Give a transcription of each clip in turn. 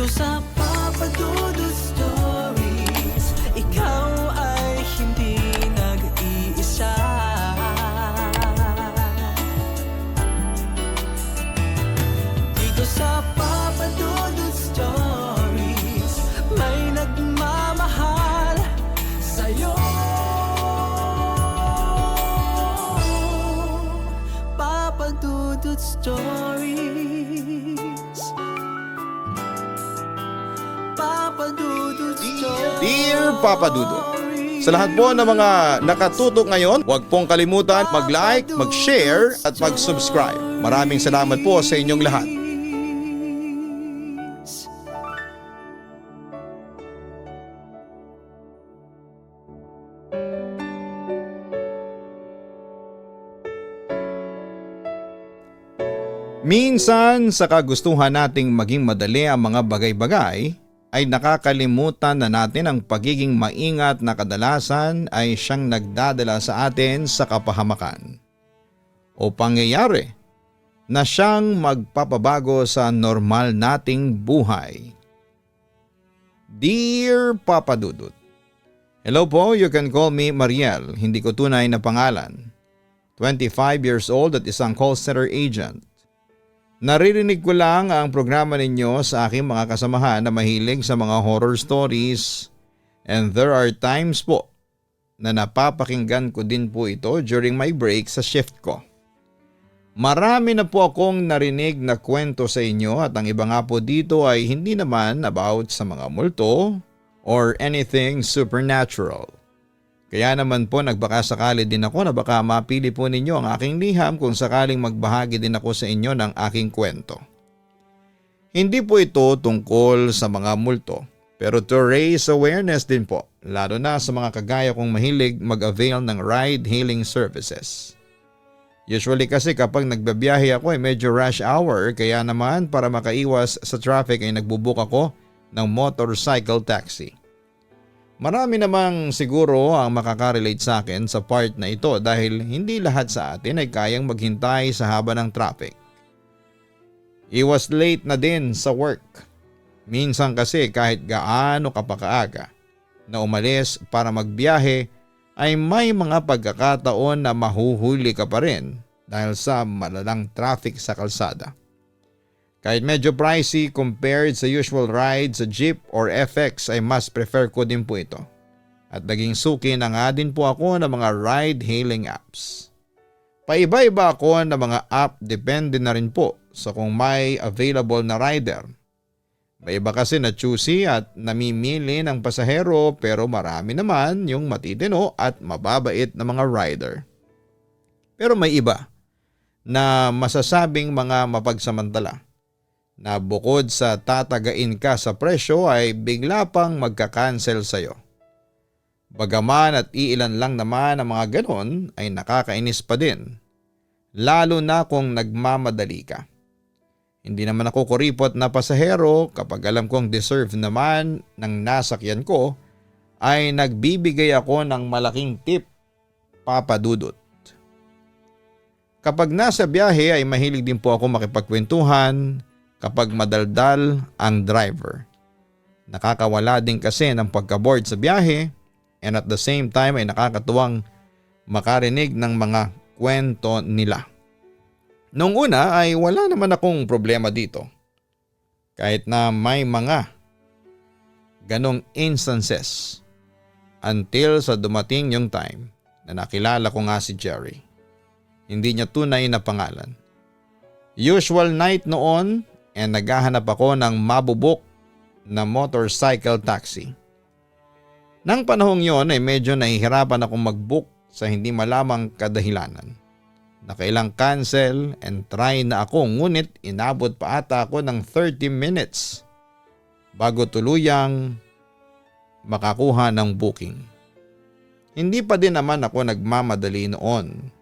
Dito sa Papa Dudut Stories, ikaw ay hindi nag-iisa. Dito sa Papa Dudut Stories, may nagmamahal sa'yo. Papa Dudut Stories, Papa Dudut Stories. Dear Papa Dudut, sa lahat po ng mga nakatutok ngayon, huwag pong kalimutan mag-like, mag-share at mag-subscribe. Maraming salamat po sa inyong lahat. Minsan sa kagustuhan nating maging madali ang mga bagay-bagay, ay nakakalimutan na natin ang pagiging maingat na kadalasan ay siyang nagdadala sa atin sa kapahamakan o pangyayari na siyang magpapabago sa normal nating buhay. Dear Papa Dudut, hello po, you can call me Mariel, hindi ko tunay na pangalan. 25 years old at isang call center agent. Naririnig ko lang ang programa ninyo sa aking mga kasamahan na mahilig sa mga horror stories, and there are times po na napapakinggan ko din po ito during my break sa shift ko. Marami na po akong narinig na kwento sa inyo at ang iba nga po dito ay hindi naman about sa mga multo or anything supernatural. Kaya naman po nagbaka sakali din ako na baka mapili po ninyo ang aking liham kung sakaling magbahagi din ako sa inyo ng aking kwento. Hindi po ito tungkol sa mga multo, pero to raise awareness din po, lalo na sa mga kagaya kong mahilig mag-avail ng ride-hailing services. Usually kasi kapag nagbabiyahe ako ay medyo rush hour, kaya naman para makaiwas sa traffic ay nagbubook ako ng motorcycle taxi. Marami namang siguro ang makakarelate sa akin sa part na ito dahil hindi lahat sa atin ay kayang maghintay sa haba ng traffic. I was late na din sa work. Minsan kasi kahit gaano kapakaaga na umalis para magbiyahe ay may mga pagkakataon na mahuhuli ka pa rin dahil sa malalang traffic sa kalsada. Kahit medyo pricey compared sa usual ride sa jeep or FX ay mas prefer ko din po ito. At naging suki na nga din po ako ng mga ride-hailing apps. Paiba-iba ako ng mga app depende na rin po sa kung may available na rider. May iba kasi na choosy at namimili ng pasahero pero marami naman yung matitino at mababait na mga rider. Pero may iba na masasabing mga mapagsamantala na bukod sa tatagain ka sa presyo ay bigla pang magka-cancel sa'yo. Bagaman at iilan lang naman ang mga ganon ay nakakainis pa din, lalo na kung nagmamadali ka. Hindi naman ako kuripot na pasahero kapag alam kong deserve naman ng nasakyan ko ay nagbibigay ako ng malaking tip, Papa Dudut. Kapag nasa biyahe ay mahilig din po ako makipagkwentuhan kapag madaldal ang driver. Nakakawala din kasi ng pagkaboard sa biyahe and at the same time ay nakakatuwang makarinig ng mga kwento nila. Noong una ay wala naman akong problema dito. Kahit na may mga ganong instances until sa dumating yung time na nakilala ko nga si Jerry. Hindi niya tunay na pangalan. Usual night noon and naghahanap ako ng mabubuk na motorcycle taxi. Nang panahong yon ay medyo nahihirapan akong mag-book sa hindi malamang kadahilanan. Nakailang cancel and try na ako ngunit inabot pa ata ako ng 30 minutes bago tuluyang makakuha ng booking. Hindi pa din naman ako nagmamadali noon.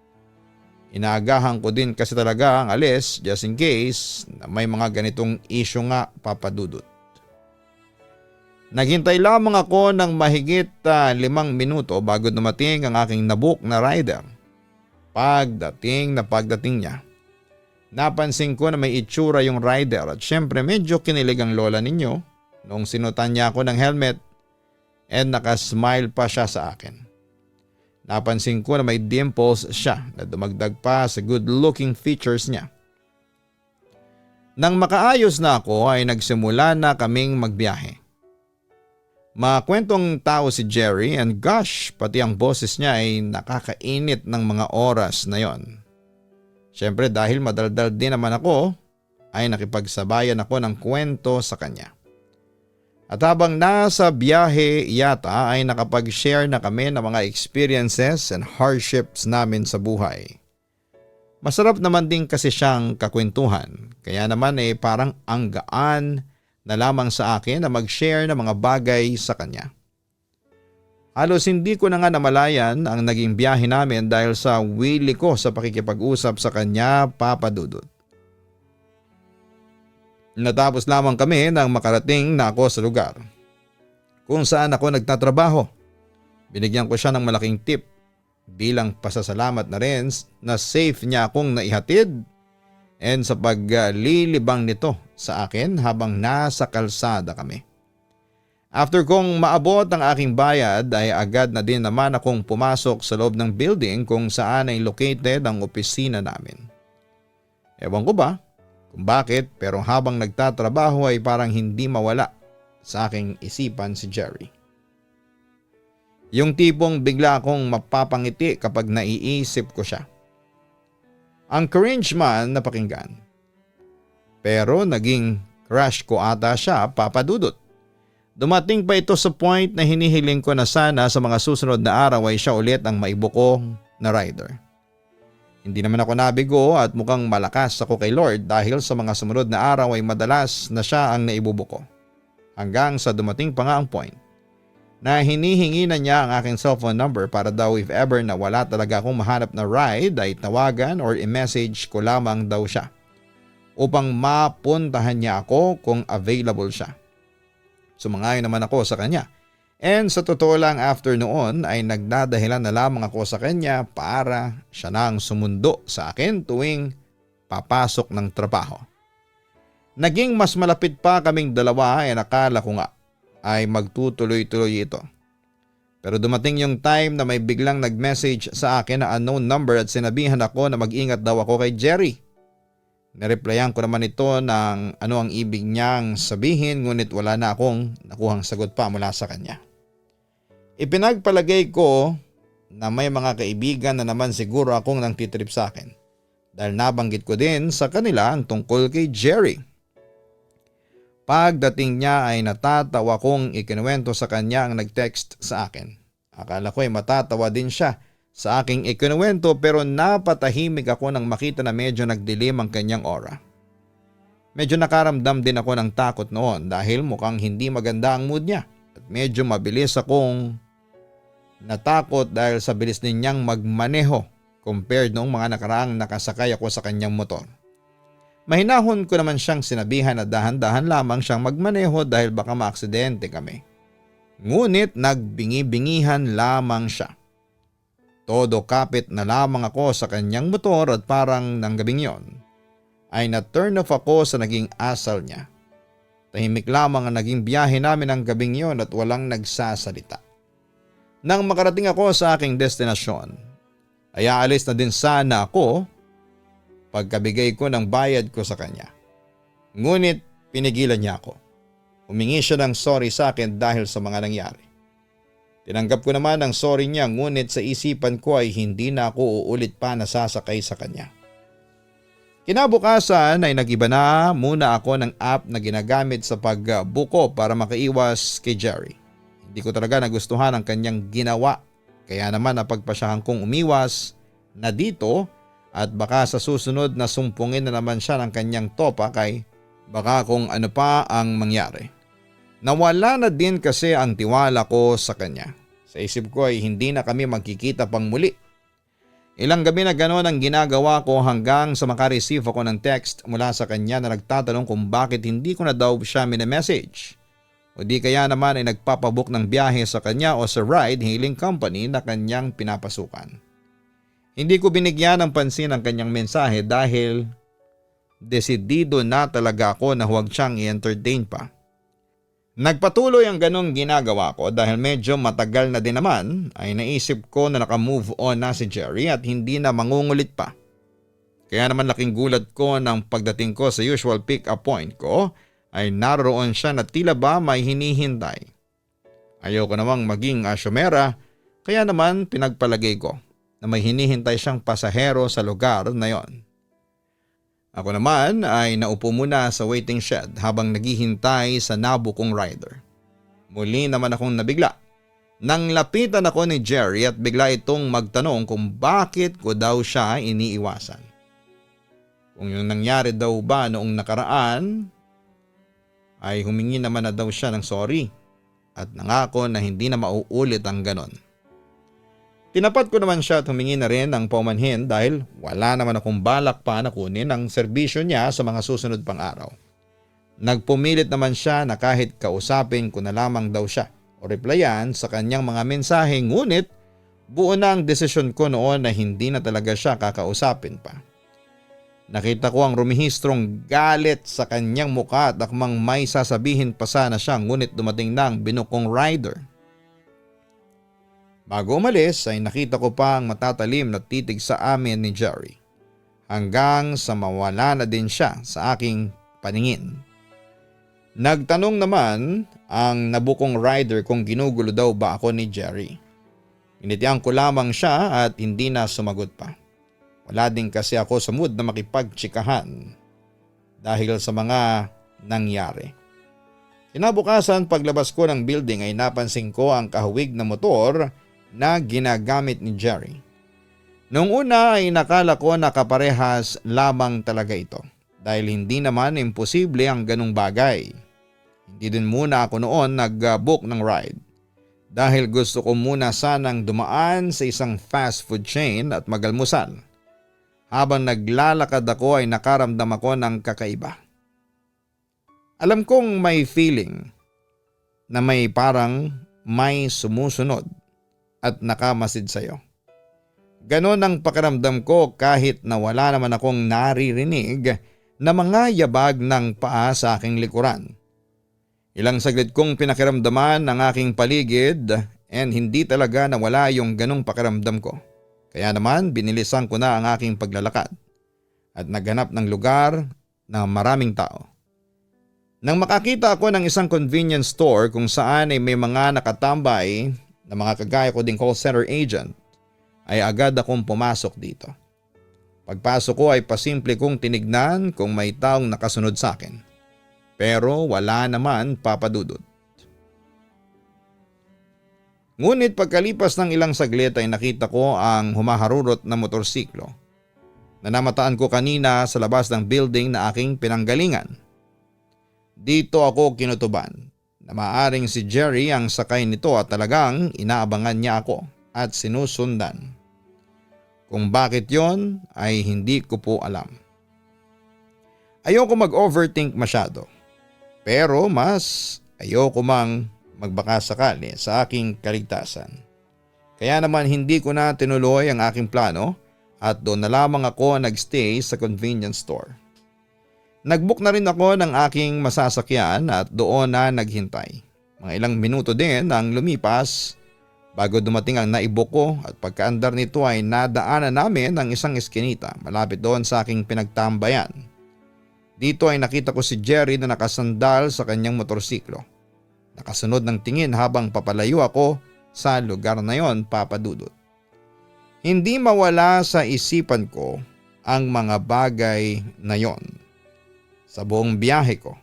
Inaagahan ko din kasi talaga ang alis just in case na may mga ganitong issue nga, Papa Dudut. Naghintay lamang ako ng mahigit 5 minuto bago dumating ang aking nabook na rider. Pagdating niya, napansin ko na may itsura yung rider at syempre medyo kinilig ang lola ninyo nung sinutan niya ako ng helmet and nakasmile pa siya sa akin. Napansin ko na may dimples siya na dumagdag pa sa good looking features niya. Nang makaayos na ako ay nagsimula na kaming magbiyahe. Makwentong tao si Jerry and gosh, pati ang boses niya ay nakakainit ng mga oras na yon. Siyempre dahil madaldal din naman ako ay nakipagsabayan ako ng kwento sa kanya. At habang nasa biyahe yata ay nakapag-share na kami ng mga experiences and hardships namin sa buhay. Masarap naman din kasi siyang kakwentuhan, kaya naman parang ang gaan na lamang sa akin na mag-share ng mga bagay sa kanya. Halos hindi ko na nga namalayan ang naging biyahe namin dahil sa wili ko sa pakikipag-usap sa kanya, Papa Dudut. Natapos lamang kami nang makarating na ako sa lugar kung saan ako nagtatrabaho. Binigyan ko siya ng malaking tip bilang pasasalamat na rin na safe niya akong naihatid and sa paglilibang nito sa akin habang nasa kalsada kami. After kong maabot ang aking bayad ay agad na din naman akong pumasok sa loob ng building kung saan ay located ang opisina namin. Ewan ko ba kung bakit pero habang nagtatrabaho ay parang hindi mawala sa aking isipan si Jerry. Yung tipong bigla akong mapapangiti kapag naiisip ko siya. Ang cringe man na pakinggan. Pero naging crush ko ata siya, Papa Dudut. Dumating pa ito sa point na hinihiling ko na sana sa mga susunod na araw ay siya ulit ang maibuko na rider. Hindi naman ako nabigo at mukhang malakas ako kay Lord dahil sa mga sumunod na araw ay madalas na siya ang naibubuko. Hanggang sa dumating pa nga ang point na hinihingi na niya ang aking cellphone number para daw if ever na wala talaga akong mahanap na ride ay tawagan or i-message ko lamang daw siya upang mapuntahan niya ako kung available siya. Sumangayon naman ako sa kanya and sa totoo lang after noon ay nagdadahilan na lamang ako sa kanya para siya nang sumundo sa akin tuwing papasok ng trabaho. Naging mas malapit pa kaming dalawa ay nakala ko nga ay magtutuloy-tuloy ito. Pero dumating yung time na may biglang nag-message sa akin na unknown number at sinabihan ako na mag-ingat daw ako kay Jerry. Nireplyan ko naman ito ng ano ang ibig niyang sabihin ngunit wala na akong nakuhang sagot pa mula sa kanya. Ipinagpalagay ko na may mga kaibigan na naman siguro akong nang titrip sa akin dahil nabanggit ko din sa kanila ang tungkol kay Jerry. Pagdating niya ay natatawa kong ikinuwento sa kanya ang nag-text sa akin. Akala ko ay matatawa din siya sa aking ikinuwento pero napatahimik ako nang makita na medyo nagdilim ang kanyang aura. Medyo nakaramdam din ako ng takot noon dahil mukhang hindi maganda ang mood niya at medyo mabilis akong natakot dahil sa bilis din niyang magmaneho compared noong mga nakaraang nakasakay ako sa kanyang motor. Mahinahon ko naman siyang sinabihan na dahan-dahan lamang siyang magmaneho dahil baka maaksidente kami. Ngunit nagbingi-bingihan lamang siya. Todo kapit na lamang ako sa kanyang motor at parang nang gabing yon ay na-turn off ako sa naging asal niya. Tahimik lamang ang naging biyahe namin ng gabing yon at walang nagsasalita. Nang makarating ako sa aking destinasyon, ay aalis na din sana ako pagkabigay ko ng bayad ko sa kanya. Ngunit pinigilan niya ako. Humingi siya ng sorry sa akin dahil sa mga nangyari. Tinanggap ko naman ang sorry niya ngunit sa isipan ko ay hindi na ako uulit pa nasasakay sa kanya. Kinabukasan ay nagiba na muna ako ng app na ginagamit sa pagbuko para makaiwas kay Jerry. Hindi ko talaga nagustuhan ang kanyang ginawa kaya naman napagpasyahan kong umiwas na dito at baka sa susunod na sumpungin na naman siya ng kanyang topak ay baka kung ano pa ang mangyari. Nawala na din kasi ang tiwala ko sa kanya. Sa isip ko ay hindi na kami magkikita pang muli. Ilang gabi na gano'n ang ginagawa ko hanggang sa makareceive ako ng text mula sa kanya na nagtatanong kung bakit hindi ko na daw siya message. O di kaya naman ay nagpapabook ng biyahe sa kanya o sa ride-hailing company na kanyang pinapasukan. Hindi ko binigyan ng pansin ang kanyang mensahe dahil desidido na talaga ako na huwag siyang i-entertain pa. Nagpatuloy ang ganong ginagawa ko dahil medyo matagal na din naman ay naisip ko na naka-move on na si Jerry at hindi na mangungulit pa. Kaya naman laking gulat ko nang pagdating ko sa usual pick-up point ko ay naroon siya na tila ba may hinihintay. Ayoko namang maging asyomera kaya naman pinagpalagay ko na may hinihintay siyang pasahero sa lugar na yon. Ako naman ay naupo muna sa waiting shed habang naghihintay sa nabo kong rider. Muli naman akong nabigla. Nang lapitan ako ni Jerry at bigla itong magtanong kung bakit ko daw siya iniiwasan. Kung yung nangyari daw ba noong nakaraan ay humingi naman na daw siya ng sorry at nangako na hindi na mauulit ang ganon. Tinapat ko naman siya at humingi na rin ng paumanhin dahil wala naman akong balak pa na kunin ang serbisyo niya sa mga susunod pang araw. Nagpumilit naman siya na kahit kausapin ko na lamang daw siya o replyan sa kanyang mga mensahe, ngunit buo na ang desisyon ko noon na hindi na talaga siya kakausapin pa. Nakita ko ang rumihistrong galit sa kanyang muka at akmang may sasabihin pa sana siya, ngunit dumating na ang binukong rider. Bago umalis ay nakita ko pa ang matatalim na titig sa amin ni Jerry hanggang sa mawala na din siya sa aking paningin. Nagtanong naman ang nabukong rider kung ginugulo daw ba ako ni Jerry. Initian ko lamang siya at hindi na sumagot pa. Wala din kasi ako sa mood na makipagtsikahan dahil sa mga nangyari. Kinabukasan paglabas ko ng building ay napansin ko ang kahawig na motor na ginagamit ni Jerry. Noong una ay nakala ko na kaparehas lamang talaga ito dahil hindi naman imposible ang ganung bagay. Hindi din muna ako noon nag-book ng ride dahil gusto ko muna sanang dumaan sa isang fast food chain at magalmusal. Habang naglalakad ako ay nakaramdam ako ng kakaiba. Alam kong may feeling na may parang may sumusunod at nakamasid sa'yo. Ganon ang pakiramdam ko kahit na wala naman akong naririnig na mga yabag ng paa sa aking likuran. Ilang saglit kong pinakiramdaman ang aking paligid and hindi talaga nawala yung ganong pakiramdam ko. Kaya naman binilisan ko na ang aking paglalakad at naghanap ng lugar na maraming tao. Nang makakita ako ng isang convenience store kung saan ay may mga nakatambay na mga kagaya ko ding call center agent, ay agad akong pumasok dito. Pagpasok ko ay pasimple kong tinignan kung may taong nakasunod sa akin. Pero wala naman, papadudot. Ngunit pagkalipas ng ilang saglit ay nakita ko ang humaharurot na motorsiklo na namataan ko kanina sa labas ng building na aking pinanggalingan. Dito ako kinutuban na maaring si Jerry ang sakay nito at talagang inaabangan niya ako at sinusundan. Kung bakit yon ay hindi ko po alam. Ayoko mag-overthink masyado, pero mas ayoko mang magbaka sakali sa aking kaligtasan. Kaya naman hindi ko na tinuloy ang aking plano at doon na lamang ako nagstay sa convenience store. Nagbook na rin ako ng aking masasakyan at doon na naghintay. Mga ilang minuto din ang lumipas bago dumating ang naibook ko at pagkaandar nito ay nadaanan namin ang isang eskinita malapit doon sa aking pinagtambayan. Dito ay nakita ko si Jerry na nakasandal sa kanyang motorsiklo. Nakasunod ng tingin habang papalayo ako sa lugar na yon, papadudot. Hindi mawala sa isipan ko ang mga bagay na yon. Sa buong biyahe ko,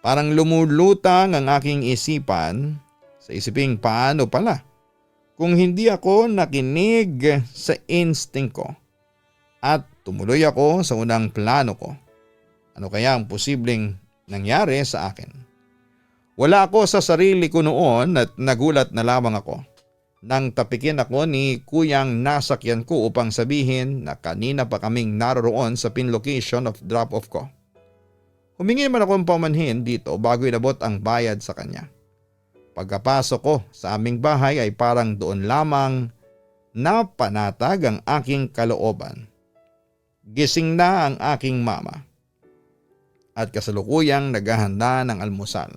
parang lumulutang ang aking isipan sa isiping paano pala kung hindi ako nakinig sa instinct ko at tumuloy ako sa unang plano ko. Ano kaya ang posibleng nangyari sa akin? Wala ako sa sarili ko noon at nagulat na lamang ako nang tapikin ako ni kuyang nasakyan ko upang sabihin na kanina pa kaming naroon sa pin location of drop-off ko. Humingi naman akong pamanhin dito bago inabot ang bayad sa kanya. Pagkapasok ko sa aming bahay ay parang doon lamang napanatag ang aking kalooban. Gising na ang aking mama at kasalukuyang naghahanda ng almusal.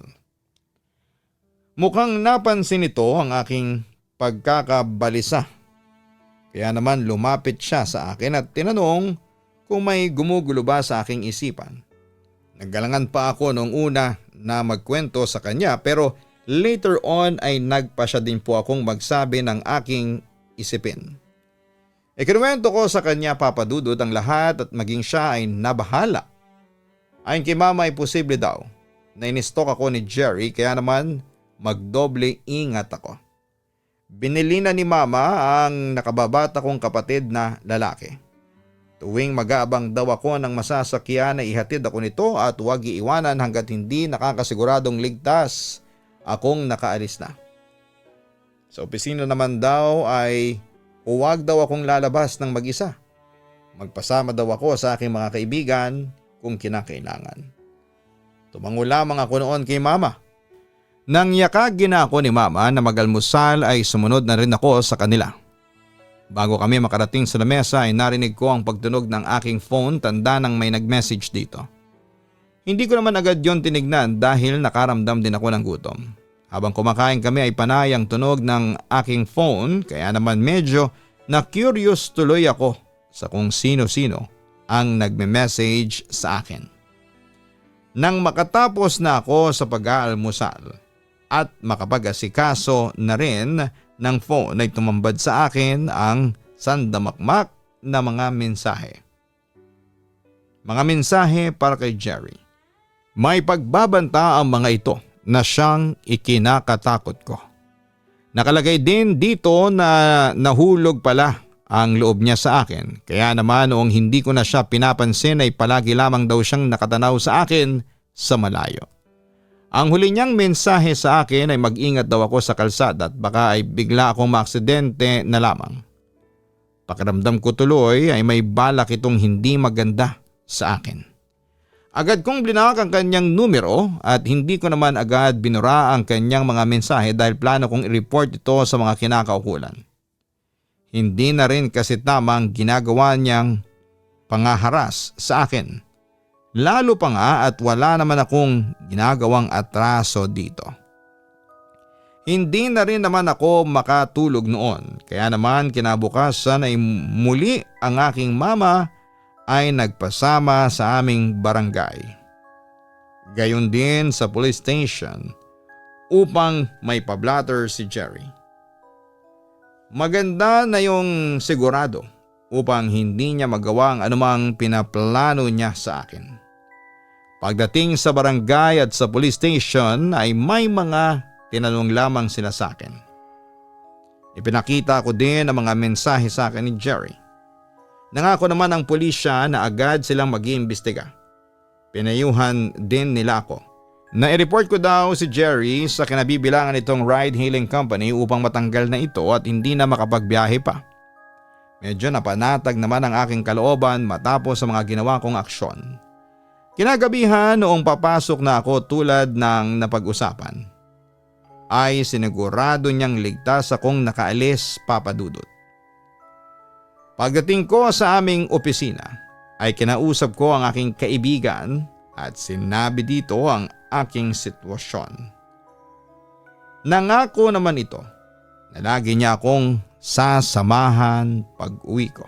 Mukhang napansin nito ang aking pagkakabalisa. Kaya naman lumapit siya sa akin at tinanong kung may gumugulo ba sa aking isipan. Naggalangan pa ako noong una na magkwento sa kanya pero later on ay nagpa siya din po akong magsabi ng aking isipin. Ikinuwento ko sa kanya, Papa Dudut, ang lahat at maging siya ay nabahala. Ayon kay Mama ay posible daw na inistok ako ni Jerry kaya naman magdoble ingat ako. Binili na ni Mama ang nakababata kong kapatid na lalaki. Tuwing mag-aabang daw ako ng masasakyan na ihatid ako nito at huwag iiwanan hanggat hindi nakakasiguradong ligtas akong nakaalis na. Sa opisina naman daw ay huwag daw akong lalabas ng mag-isa. Magpasama daw ako sa aking mga kaibigan kung kinakailangan. Tumango lamang ako noon kay Mama. Nang yakagin na ako ni Mama na mag-almusal ay sumunod na rin ako sa kanila. Bago kami makarating sa lamesa ay narinig ko ang pagtunog ng aking phone, tanda ng may nag-message dito. Hindi ko naman agad yon tinignan dahil nakaramdam din ako ng gutom. Habang kumakain kami ay panay ang tunog ng aking phone kaya naman medyo na-curious tuloy ako sa kung sino-sino ang nagme-message sa akin. Nang makatapos na ako sa pag-aalmusal at makapag-asikaso na rin ng phone ay tumambad sa akin ang sandamakmak na mga mensahe. Mga mensahe para kay Jerry. May pagbabanta ang mga ito na siyang ikinakatakot ko. Nakalagay din dito na nahulog pala ang loob niya sa akin. Kaya naman noong hindi ko na siya pinapansin ay palagi lamang daw siyang nakatanaw sa akin sa malayo. Ang huli niyang mensahe sa akin ay mag-ingat daw ako sa kalsada at baka ay bigla akong maaksidente na lamang. Pakiramdam ko tuloy ay may balak itong hindi maganda sa akin. Agad kong blinak ang kanyang numero at hindi ko naman agad binura ang kanyang mga mensahe dahil plano kong i-report ito sa mga kinakaukulan. Hindi na rin kasi tama ang ginagawa niyang pangaharas sa akin. Lalo pa nga at wala naman akong ginagawang atraso dito. Hindi na rin naman ako makatulog noon kaya naman kinabukasan ay muli ang aking mama ay nagpasama sa aming barangay. Gayon din sa police station upang may pablatter si Jerry. Maganda na yung sigurado upang hindi niya magawa ang anumang pinaplano niya sa akin. Pagdating sa barangay at sa police station ay may mga tinanong lamang sila sa akin. Ipinakita ko din ang mga mensahe sa akin ni Jerry. Nangako naman ang pulisya na agad silang mag-iimbestiga. Pinayuhan din nila ako na i-report ko daw si Jerry sa kinabibilangan nitong ride-hailing company upang matanggal na ito at hindi na makapagbiyahe pa. Medyo napanatag naman ang aking kalooban matapos sa mga ginawa kong aksyon. Kinagabihan noong papasok na ako tulad ng napag-usapan, ay sinigurado niyang ligtas akong nakaalis, Papa Dudut. Pagdating ko sa aming opisina ay kinausap ko ang aking kaibigan at sinabi dito ang aking sitwasyon. Nangako naman ito na lagi niya akong sasamahan pag-uwi ko.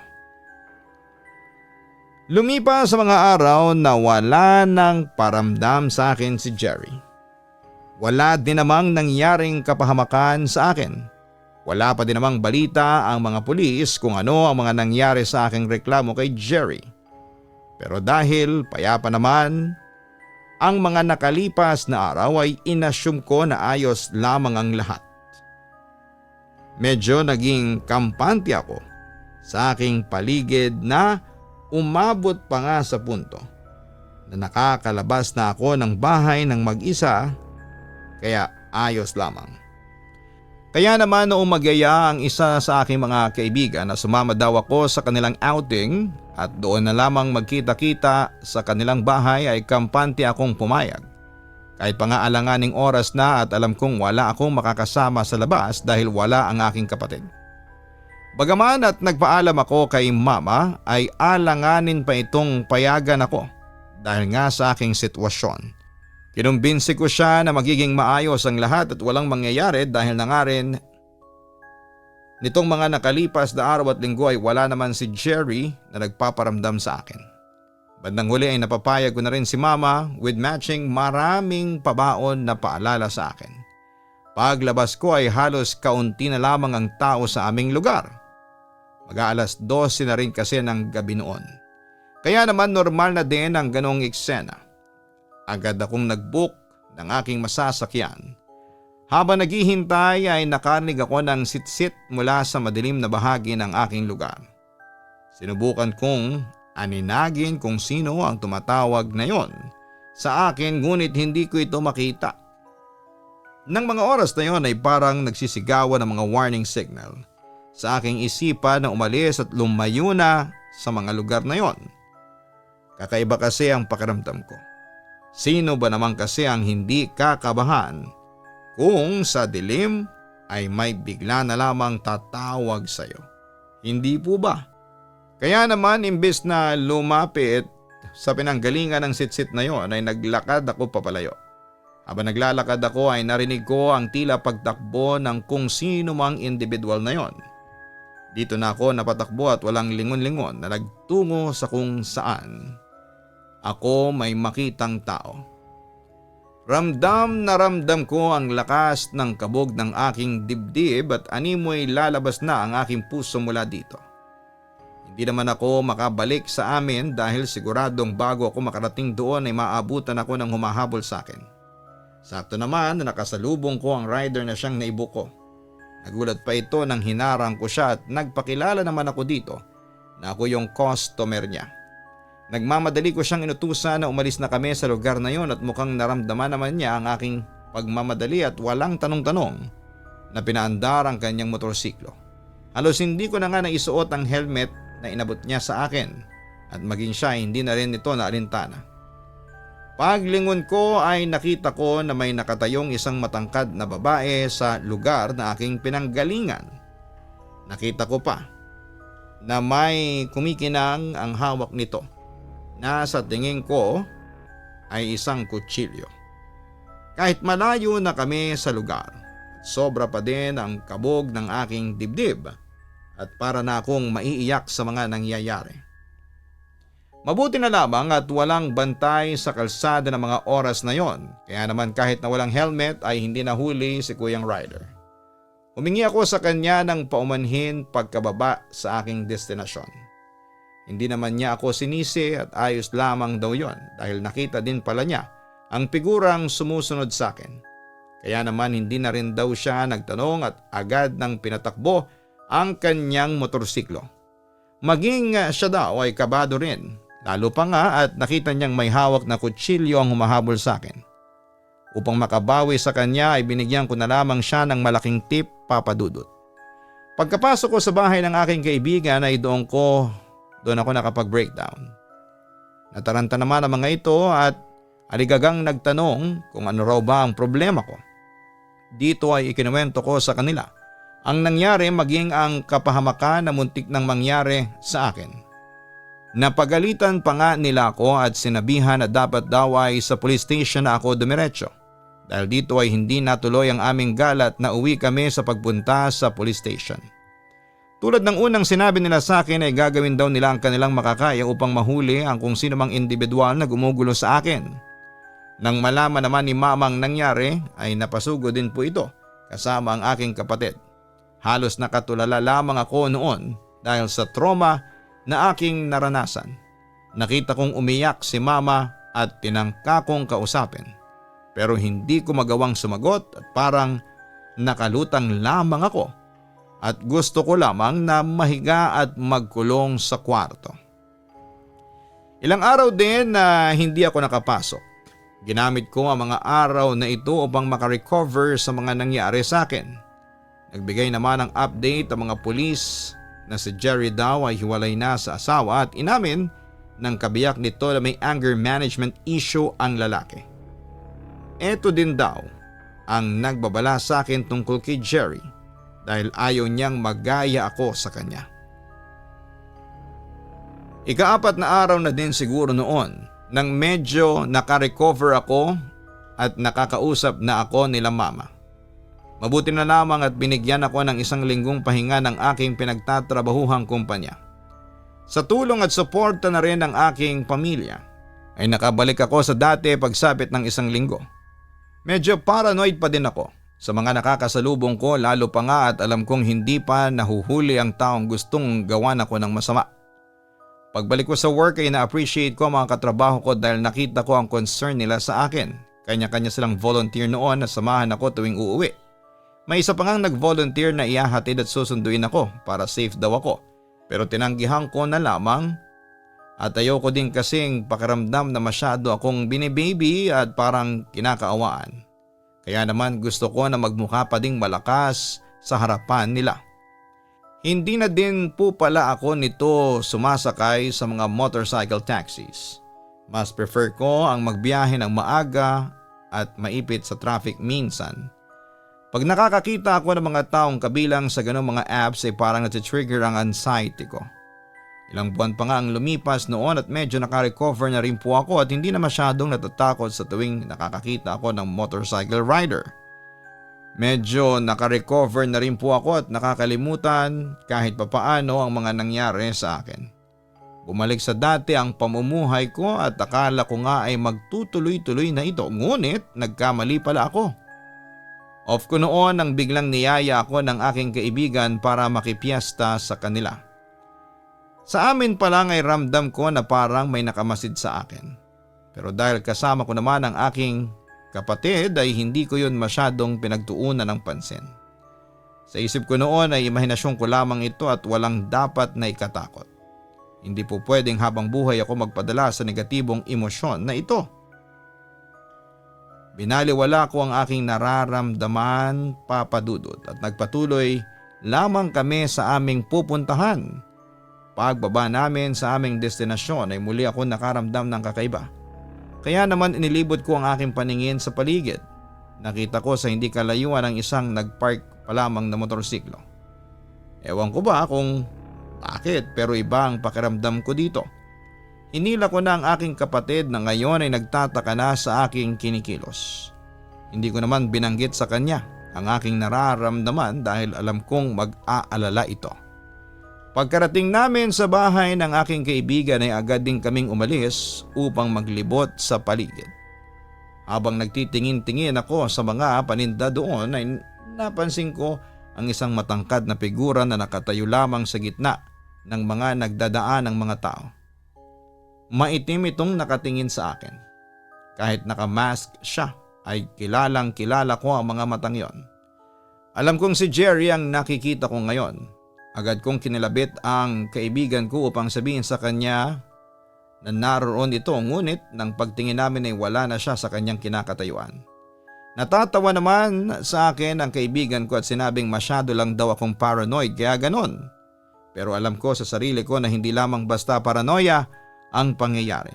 Lumipas sa mga araw na wala nang paramdam sa akin si Jerry. Wala din namang nangyaring kapahamakan sa akin. Wala pa din namang balita ang mga pulis kung ano ang mga nangyari sa aking reklamo kay Jerry. Pero dahil payapa naman ang mga nakalipas na araw ay inassume ko na ayos lamang ang lahat. Medyo naging kampante ako sa aking paligid na umabot pa nga sa punto na nakakalabas na ako ng bahay ng mag-isa kaya ayos lamang. Kaya naman noong magyaya ang isa sa aking mga kaibigan na sumama daw ako sa kanilang outing at doon na lamang magkita-kita sa kanilang bahay ay kampante akong pumayag. Kahit pa nga alanganing oras na at alam kong wala akong makakasama sa labas dahil wala ang aking kapatid. Bagaman at nagpaalam ako kay Mama ay alanganin pa itong payagan ako dahil nga sa aking sitwasyon. Kinumbinsi ko siya na magiging maayos ang lahat at walang mangyayari dahil na nga rin nitong mga nakalipas na araw at linggo ay wala naman si Jerry na nagpaparamdam sa akin. Bandang huli ay napapayag ko na rin si Mama with matching maraming pabaon na paalala sa akin. Paglabas ko ay halos kaunti na lamang ang tao sa aming lugar. Mag-aalas 12 na rin kasi ng gabi noon. Kaya naman normal na din ang ganong eksena. Agad akong nag-book ng aking masasakyan. Habang naghihintay ay nakarinig ako ng sitsit mula sa madilim na bahagi ng aking lugar. Sinubukan kong aninagin kung sino ang tumatawag na yon sa akin ngunit hindi ko ito makita. Nang mga oras na yon ay parang nagsisigawan ng mga warning signal sa aking isipan na umalis at lumayo na sa mga lugar na yon. Kakaiba kasi ang pakiramdam ko. Sino ba naman kasi ang hindi kakabahan kung sa dilim ay may bigla na lamang tatawag sa iyo? Hindi po ba? Kaya naman imbes na lumapit sa pinanggalingan ng sitsit na yon ay naglakad ako papalayo. Habang naglalakad ako ay narinig ko ang tila pagtakbo ng kung sino mang individual na yon. Dito na ako napatakbo at walang lingon-lingon na nagtungo sa kung saan ako may makitang tao. Ramdam na ramdam ko ang lakas ng kabog ng aking dibdib at animoy lalabas na ang aking puso mula dito. Hindi naman ako makabalik sa amin dahil siguradong bago ako makarating doon ay maabutan ako ng humahabol sa akin. Sakto naman na nakasalubong ko ang rider na siyang naibo ko. Nagulat pa ito nang hinarang ko siya at nagpakilala naman ako dito na ako yung customer niya. Nagmamadali ko siyang inutusan na umalis na kami sa lugar na yon at mukhang naramdaman naman niya ang aking pagmamadali at walang tanong-tanong na pinaandar ang kanyang motorsiklo. Halos hindi ko na nga naisuot ang helmet na inabot niya sa akin at maging siya hindi na rin ito naalintana. Paglingon ko ay nakita ko na may nakatayong isang matangkad na babae sa lugar na aking pinanggalingan. Nakita ko pa na may kumikinang ang hawak nito na sa tingin ko ay isang kutsilyo. Kahit malayo na kami sa lugar, sobra pa din ang kabog ng aking dibdib at para na akong maiiyak sa mga nangyayari. Mabuti na lamang at walang bantay sa kalsada ng mga oras na yon, kaya naman kahit na walang helmet ay hindi nahuli si Kuyang Rider. Humingi ako sa kanya ng paumanhin pagkababa sa aking destinasyon. Hindi naman niya ako sinisi at ayos lamang daw yon dahil nakita din pala niya ang figurang sumusunod sa akin. Kaya naman hindi na rin daw siya nagtanong at agad nang pinatakbo ang kanyang motorsiklo. Maging siya daw ay kabado rin. Lalo pa nga at nakita niyang may hawak na kutsilyo ang humahabol sa akin. Upang makabawi sa kanya ay binigyan ko na lamang siya ng malaking tip, Papa Dudut. Pagkapasok ko sa bahay ng aking kaibigan ay doon ako nakapag-breakdown. Nataranta naman ang mga ito at aligagang nagtanong kung ano raw ba ang problema ko. Dito ay ikinuwento ko sa kanila ang nangyari maging ang kapahamakan na muntik nang mangyari sa akin. Napagalitan pa nga nila ako at sinabihan na dapat daw ay sa police station na ako dumiretso. Dahil dito ay hindi natuloy ang aming galat na uwi kami sa pagpunta sa police station. Tulad ng unang sinabi nila sa akin ay gagawin daw nila ang kanilang makakaya upang mahuli ang kung sino mang individual na gumugulo sa akin. Nang malaman naman ni Mama ang nangyari ay napasugo din po ito kasama ang aking kapatid. Halos nakatulala lamang ako noon dahil sa trauma na aking naranasan. Nakita kong umiyak si Mama at tinangka kong kausapin. Pero hindi ko magawang sumagot at parang nakalutang lamang ako at gusto ko lamang na mahiga at magkulong sa kwarto. Ilang araw din na hindi ako nakapasok. Ginamit ko ang mga araw na ito upang makarecover sa mga nangyari sa akin. Nagbigay naman ng update ang mga pulis na si Jerry daw ay hiwalay na sa asawa at inamin ng kabiyak nito na may anger management issue ang lalaki. Ito din daw ang nagbabala sa akin tungkol kay Jerry dahil ayaw niyang magaya ako sa kanya. Ika-4 na araw na din siguro noon nang medyo nakarecover ako at nakakausap na ako nila mama. Mabuti na lamang at binigyan ako ng 1 linggong pahinga ng aking pinagtatrabahuhang kumpanya. Sa tulong at suporta na rin ng aking pamilya ay nakabalik ako sa dati pagsapit ng 1 linggo. Medyo paranoid pa din ako sa mga nakakasalubong ko, lalo pa nga at alam kong hindi pa nahuhuli ang taong gustong gawan ako ng masama. Pagbalik ko sa work ay na-appreciate ko ang mga katrabaho ko dahil nakita ko ang concern nila sa akin. Kanya-kanya silang volunteer noon na samahan ako tuwing uuwi. May isa pa ngang nag-volunteer na ihahatid at susunduin ako para safe daw ako. Pero tinanggihan ko na lamang at ayoko din kasing pakiramdam na masyado akong binibaby at parang kinakaawaan. Kaya naman gusto ko na magmukha pa ding malakas sa harapan nila. Hindi na din po pala ako nito sumasakay sa mga motorcycle taxis. Mas prefer ko ang magbiyahe ng maaga at maipit sa traffic minsan. Pag nakakakita ako ng mga taong kabilang sa ganong mga apps ay parang natitrigger ang anxiety ko. Ilang buwan pa nga ang lumipas noon at medyo nakarecover na rin po ako at hindi na masyadong natatakot sa tuwing nakakakita ako ng motorcycle rider. Medyo nakarecover na rin po ako at nakakalimutan kahit papaano ang mga nangyari sa akin. Bumalik sa dati ang pamumuhay ko at akala ko nga ay magtutuloy-tuloy na ito, ngunit nagkamali pala ako. Off ko noon nang biglang niyaya ako ng aking kaibigan para makipiesta sa kanila. Sa amin pa lang ay ramdam ko na parang may nakamasid sa akin. Pero dahil kasama ko naman ang aking kapatid ay hindi ko yun masyadong pinagtuunan ng pansin. Sa isip ko noon ay imahinasyon ko lamang ito at walang dapat na ikatakot. Hindi po pwedeng habang buhay ako magpadala sa negatibong emosyon na ito. Binaliwala ko ang aking nararamdaman, Papa Dudut, at nagpatuloy lamang kami sa aming pupuntahan. Pagbaba namin sa aming destinasyon ay muli ako nakaramdam ng kakaiba. Kaya naman inilibot ko ang aking paningin sa paligid. Nakita ko sa hindi kalayuan ang isang nagpark pa lamang na motorsiklo. Ewan ko ba kung bakit pero iba ang pakiramdam ko dito. Hinila ko na ang aking kapatid na ngayon ay nagtataka na sa aking kinikilos. Hindi ko naman binanggit sa kanya ang aking nararamdaman dahil alam kong mag-aalala ito. Pagkarating namin sa bahay ng aking kaibigan ay agad din kaming umalis upang maglibot sa paligid. Habang nagtitingin-tingin ako sa mga paninda doon ay napansin ko ang isang matangkad na figura na nakatayo lamang sa gitna ng mga nagdadaan ng mga tao. Maitim itong nakatingin sa akin. Kahit nakamask siya ay kilalang kilala ko ang mga matang yon. Alam kong si Jerry ang nakikita ko ngayon. Agad kong kinilabit ang kaibigan ko upang sabihin sa kanya na naroon ito, ngunit nang pagtingin namin ay wala na siya sa kanyang kinakatayuan. Natatawa naman sa akin ang kaibigan ko at sinabing masyado lang daw akong paranoid kaya ganon. Pero alam ko sa sarili ko na hindi lamang basta paranoia ang pangyayari.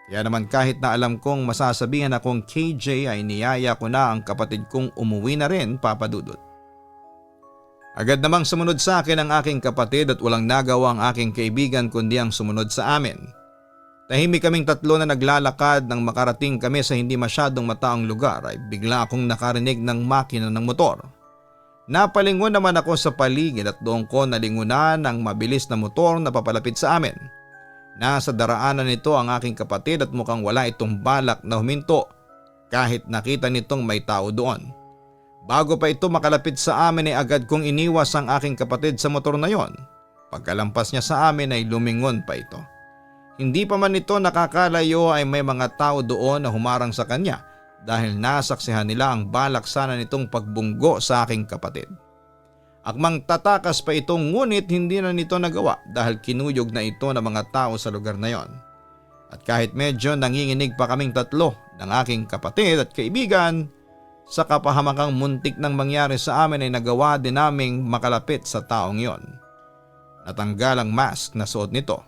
Kaya naman kahit na alam kong masasabihan akong KJ ay niyaya ko na ang kapatid kong umuwi na rin, Papa Dudut. Agad namang sumunod sa akin ang aking kapatid at walang nagawa ang aking kaibigan kundi ang sumunod sa amin. Tahimik kaming tatlo na naglalakad nang makarating kami sa hindi masyadong mataong lugar ay bigla akong nakarinig ng makina ng motor. Napalingon naman ako sa paligid at doon ko nalingunan ng mabilis na motor na papalapit sa amin. Nasa daraanan nito ang aking kapatid at mukhang wala itong balak na huminto kahit nakita nitong may tao doon. Bago pa ito makalapit sa amin ay agad kong iniwas ang aking kapatid sa motor na yon. Pagkalampas niya sa amin ay lumingon pa ito. Hindi pa man ito nakakalayo ay may mga tao doon na humarang sa kanya dahil nasaksihan nila ang balak sana nitong pagbunggo sa aking kapatid. Akmang tatakas pa ito ngunit hindi na nito nagawa dahil kinuyog na ito ng mga tao sa lugar na yon. At kahit medyo nanginginig pa kaming tatlo ng aking kapatid at kaibigan, sa kapahamakang muntik nang mangyari sa amin ay nagawa din naming makalapit sa taong yon. Natanggal ang mask na suot nito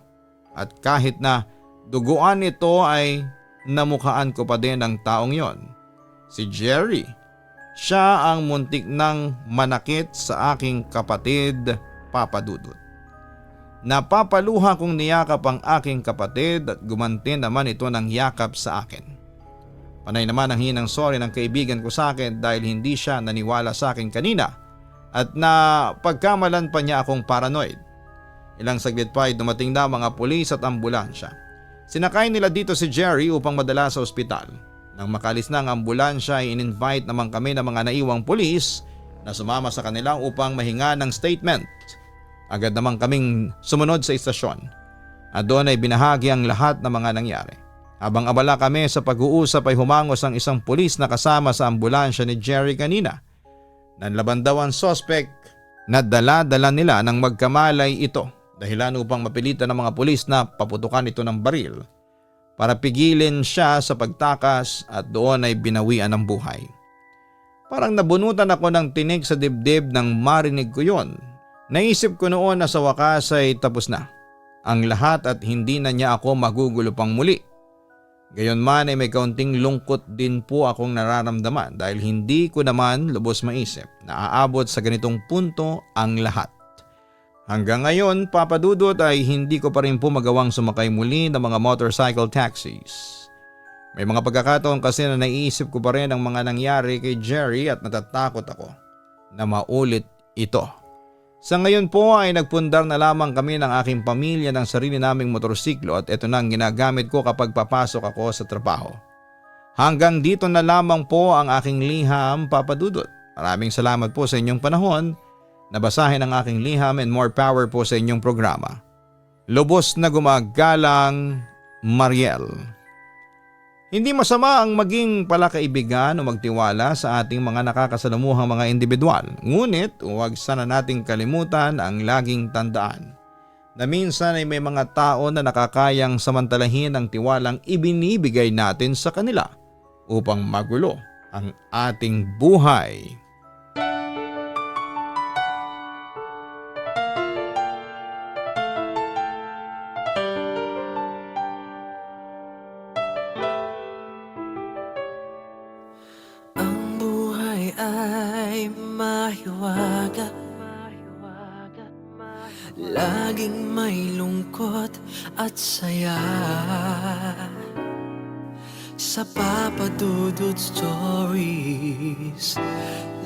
at kahit na duguan ito ay namukhaan ko pa din ang taong yon. Si Jerry. Siya ang muntik nang manakit sa aking kapatid, Papa Dudut. Napapaluha kong niyakap ang aking kapatid at gumanti naman ito ng yakap sa akin. Panay naman ang hinang sorry ng kaibigan ko sa akin dahil hindi siya naniwala sa akin kanina at na pagkamalan pa niya akong paranoid. Ilang saglit pa ay dumating na mga pulis at ambulansya. Sinakay nila dito si Jerry upang madala sa ospital. Nang makalis na ang ambulansya ay in-invite naman kami ng mga naiwang pulis na sumama sa kanila upang mahinga ng statement. Agad naman kaming sumunod sa istasyon at doon ay binahagi ang lahat ng mga nangyari. Habang abala kami sa pag-uusap ay humangos ang isang pulis na kasama sa ambulansya ni Jerry kanina. Nanlaban daw ang suspect na dala-dala nila nang magkamalay ito dahilan upang mapilitan ng mga pulis na paputukan ito ng baril para pigilin siya sa pagtakas at doon ay binawian ng buhay. Parang nabunutan ako ng tinig sa dibdib nang marinig ko yon. Naisip ko noon na sa wakas ay tapos na ang lahat at hindi na niya ako magugulo pang muli. Gayunman ay may kaunting lungkot din po akong nararamdaman dahil hindi ko naman lubos maisip na aabot sa ganitong punto ang lahat. Hanggang ngayon, Papa Dudut, ay hindi ko pa rin po magawang sumakay muli ng mga motorcycle taxis. May mga pagkakataon kasi na naiisip ko pa rin ang mga nangyari kay Jerry at natatakot ako na maulit ito. Sa ngayon po ay nagpundar na lamang kami ng aking pamilya ng sarili naming motorsiklo at ito na ang ginagamit ko kapag papasok ako sa trabaho. Hanggang dito na lamang po ang aking liham, Papa Dudut. Maraming salamat po sa inyong panahon na basahin ang aking liham and more power po sa inyong programa. Lubos na gumagalang, Mariel. Hindi masama ang maging palakaibigan o magtiwala sa ating mga nakakasalamuhang mga individual. Ngunit huwag sana nating kalimutan ang laging tandaan na minsan ay may mga tao na nakakayang samantalahin ang tiwalang ibinibigay natin sa kanila upang magulo ang ating buhay. Ay mahiwaga, laging may lungkot at saya. Sa Papa Dudut Stories,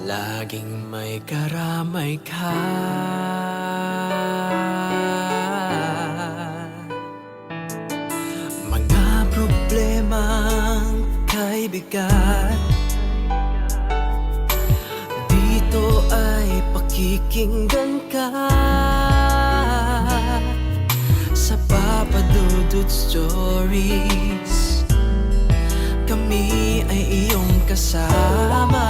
laging may karamay ka. Mga problemang kaibigan, ito ay pakikinggan ka. Sa Papa Dudut Stories, kami ay iyong kasama.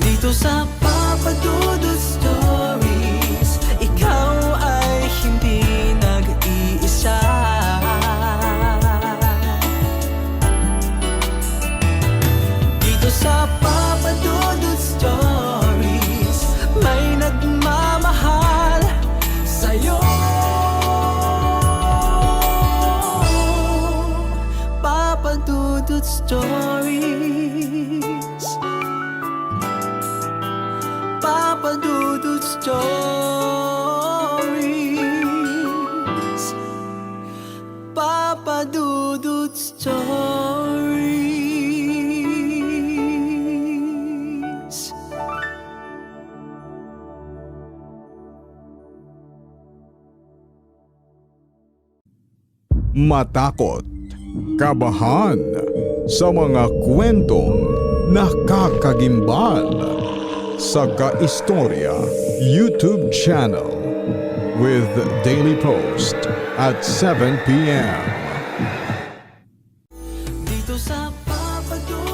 Dito sa Papa Dudut Stories, ikaw ay hindi nag-iisa. Sa Papa Dudut Stories, may nagmamahal sa'yo. Papa Dudut Stories, Papa Dudut Stories, Papa Dudut Stories. Matakot, kabahan sa mga kwentong nakakagimbal sa Kaistorya YouTube channel with daily post at 7 p.m. Dito sa Papa Dudut